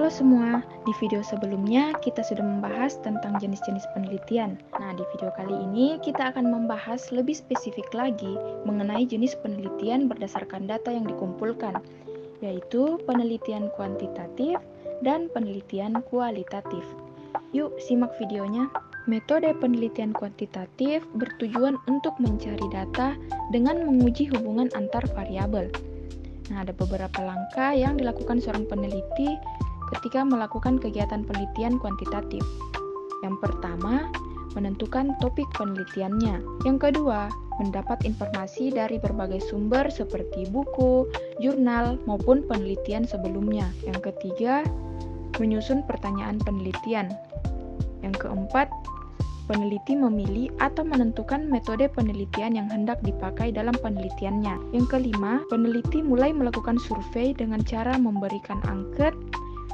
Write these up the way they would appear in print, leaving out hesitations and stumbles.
Halo semua, di video sebelumnya kita sudah membahas tentang jenis-jenis penelitian. Nah, di video kali ini kita akan membahas lebih spesifik lagi mengenai jenis penelitian berdasarkan data yang dikumpulkan, yaitu penelitian kuantitatif dan penelitian kualitatif. Yuk, simak videonya. Metode penelitian kuantitatif bertujuan untuk mencari data dengan menguji hubungan antar variabel. Nah, ada beberapa langkah yang dilakukan seorang peneliti ketika melakukan kegiatan penelitian kuantitatif. Yang pertama, menentukan topik penelitiannya. Yang kedua, mendapat informasi dari berbagai sumber seperti buku, jurnal, maupun penelitian sebelumnya. Yang ketiga, menyusun pertanyaan penelitian. Yang keempat, peneliti memilih atau menentukan metode penelitian yang hendak dipakai dalam penelitiannya. Yang kelima, peneliti mulai melakukan survei dengan cara memberikan angket,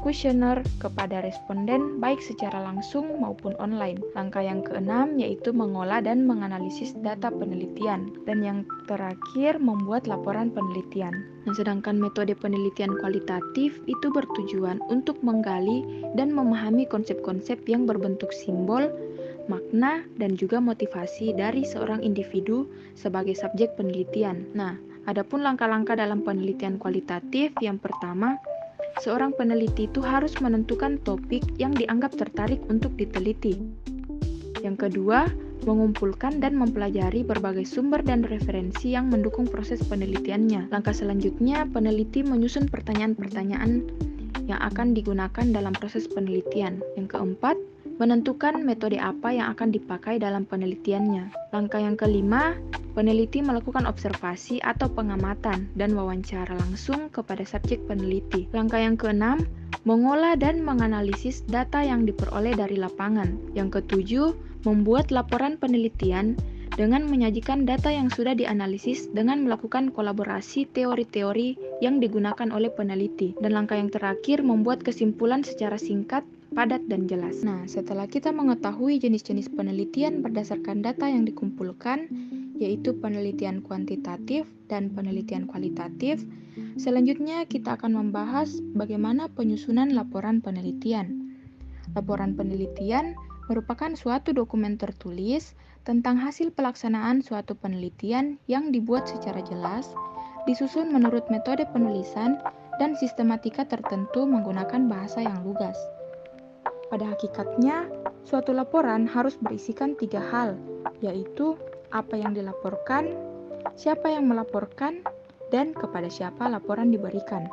kuesioner kepada responden baik secara langsung maupun online. Langkah yang keenam yaitu mengolah dan menganalisis data penelitian. Dan yang terakhir, membuat laporan penelitian. Nah, sedangkan metode penelitian kualitatif itu bertujuan untuk menggali dan memahami konsep-konsep yang berbentuk simbol, makna, dan juga motivasi dari seorang individu sebagai subjek penelitian. Nah, adapun langkah-langkah dalam penelitian kualitatif, yang pertama, seorang peneliti itu harus menentukan topik yang dianggap tertarik untuk diteliti. Yang kedua, mengumpulkan dan mempelajari berbagai sumber dan referensi yang mendukung proses penelitiannya. Langkah selanjutnya, peneliti menyusun pertanyaan-pertanyaan yang akan digunakan dalam proses penelitian. Yang keempat, menentukan metode apa yang akan dipakai dalam penelitiannya. Langkah yang kelima, peneliti melakukan observasi atau pengamatan dan wawancara langsung kepada subjek peneliti. Langkah yang keenam, mengolah dan menganalisis data yang diperoleh dari lapangan. Yang ketujuh, membuat laporan penelitian dengan menyajikan data yang sudah dianalisis dengan melakukan kolaborasi teori-teori yang digunakan oleh peneliti. Dan langkah yang terakhir, membuat kesimpulan secara singkat, padat, dan jelas. Nah, setelah kita mengetahui jenis-jenis penelitian berdasarkan data yang dikumpulkan, yaitu penelitian kuantitatif dan penelitian kualitatif, selanjutnya kita akan membahas bagaimana penyusunan laporan penelitian. Laporan penelitian merupakan suatu dokumen tertulis tentang hasil pelaksanaan suatu penelitian yang dibuat secara jelas, disusun menurut metode penulisan, dan sistematika tertentu menggunakan bahasa yang lugas. Pada hakikatnya, suatu laporan harus berisikan 3 hal, yaitu apa yang dilaporkan, siapa yang melaporkan, dan kepada siapa laporan diberikan.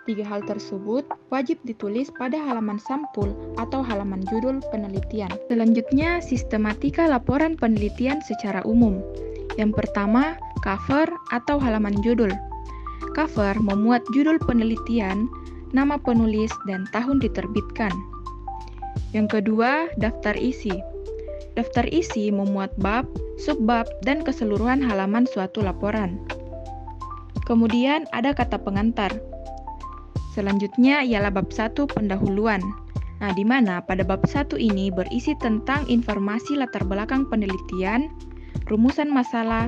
3 hal tersebut wajib ditulis pada halaman sampul atau halaman judul penelitian. Selanjutnya, sistematika laporan penelitian secara umum. Yang pertama, cover atau halaman judul. Cover memuat judul penelitian, nama penulis, dan tahun diterbitkan. Yang kedua, daftar isi. Daftar isi memuat bab, subbab, dan keseluruhan halaman suatu laporan. Kemudian ada kata pengantar. Selanjutnya ialah bab 1 pendahuluan. Nah, di mana pada bab 1 ini berisi tentang informasi latar belakang penelitian, rumusan masalah,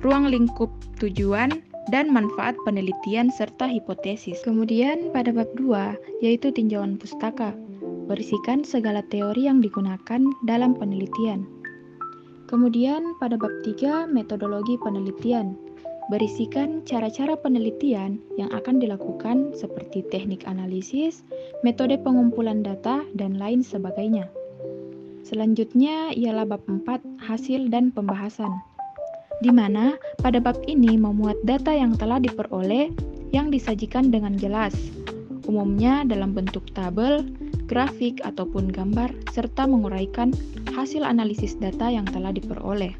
ruang lingkup tujuan, dan manfaat penelitian serta hipotesis. Kemudian pada bab 2 yaitu tinjauan pustaka, berisikan segala teori yang digunakan dalam penelitian. Kemudian pada bab 3 metodologi penelitian, berisikan cara-cara penelitian yang akan dilakukan seperti teknik analisis, metode pengumpulan data, dan lain sebagainya. Selanjutnya ialah bab 4 hasil dan pembahasan, di mana pada bab ini memuat data yang telah diperoleh yang disajikan dengan jelas, umumnya dalam bentuk tabel, grafik, ataupun gambar, serta menguraikan hasil analisis data yang telah diperoleh.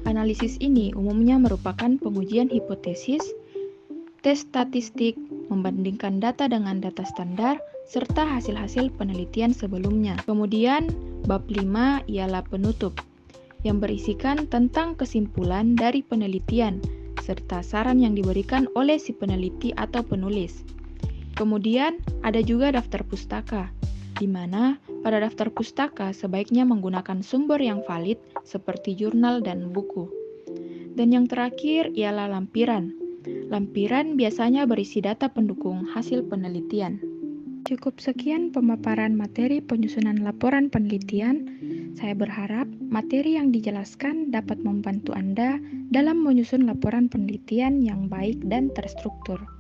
Analisis ini umumnya merupakan pengujian hipotesis, tes statistik, membandingkan data dengan data standar, serta hasil-hasil penelitian sebelumnya. Kemudian, bab 5 ialah penutup, yang berisikan tentang kesimpulan dari penelitian, serta saran yang diberikan oleh si peneliti atau penulis. Kemudian, ada juga daftar pustaka, di mana pada daftar pustaka sebaiknya menggunakan sumber yang valid seperti jurnal dan buku. Dan yang terakhir ialah lampiran. Lampiran biasanya berisi data pendukung hasil penelitian. Cukup sekian pemaparan materi penyusunan laporan penelitian. Saya berharap materi yang dijelaskan dapat membantu Anda dalam menyusun laporan penelitian yang baik dan terstruktur.